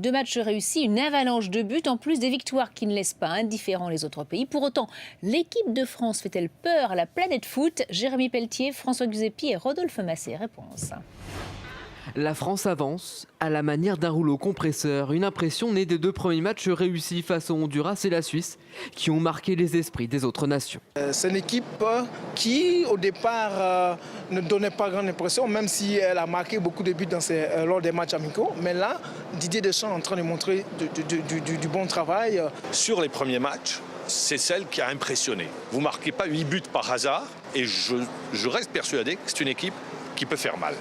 2 matchs réussis, une avalanche de buts, en plus des victoires qui ne laissent pas indifférents les autres pays. Pour autant, l'équipe de France fait-elle peur à la planète foot? Jérémy Pelletier, François Xuppi et Rodolphe Massé. Réponse. La France avance à la manière d'un rouleau compresseur. Une impression née des 2 premiers matchs réussis face au Honduras et la Suisse qui ont marqué les esprits des autres nations. C'est une équipe qui, au départ, ne donnait pas grande impression, même si elle a marqué beaucoup de buts lors des matchs amicaux. Mais là, Didier Deschamps est en train de montrer du bon travail. Sur les premiers matchs, c'est celle qui a impressionné. Vous ne marquez pas 8 buts par hasard et je reste persuadé que c'est une équipe qui peut faire mal.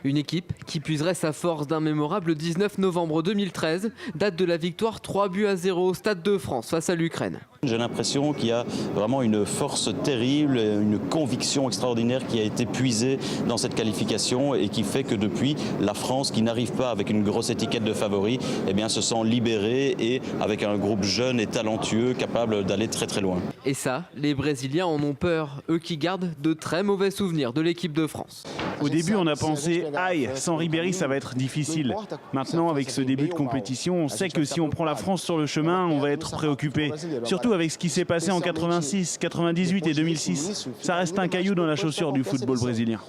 Une équipe qui puiserait sa force d'un mémorable 19 novembre 2013, date de la victoire 3-0 au Stade de France face à l'Ukraine. J'ai l'impression qu'il y a vraiment une force terrible, une conviction extraordinaire qui a été puisée dans cette qualification et qui fait que depuis, la France, qui n'arrive pas avec une grosse étiquette de favori, eh bien, se sent libérée et avec un groupe jeune et talentueux capable d'aller très très loin. Et ça, les Brésiliens en ont peur, eux qui gardent de très mauvais souvenirs de l'équipe de France. Au début, on a pensé « Aïe, sans Ribéry, ça va être difficile ». Maintenant, avec ce début de compétition, on sait que si on prend la France sur le chemin, on va être préoccupé. Surtout avec ce qui s'est passé en 86, 98 et 2006. Ça reste un caillou dans la chaussure du football brésilien.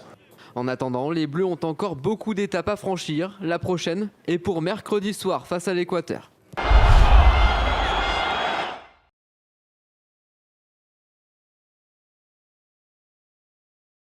En attendant, les Bleus ont encore beaucoup d'étapes à franchir. La prochaine est pour mercredi soir face à l'Équateur.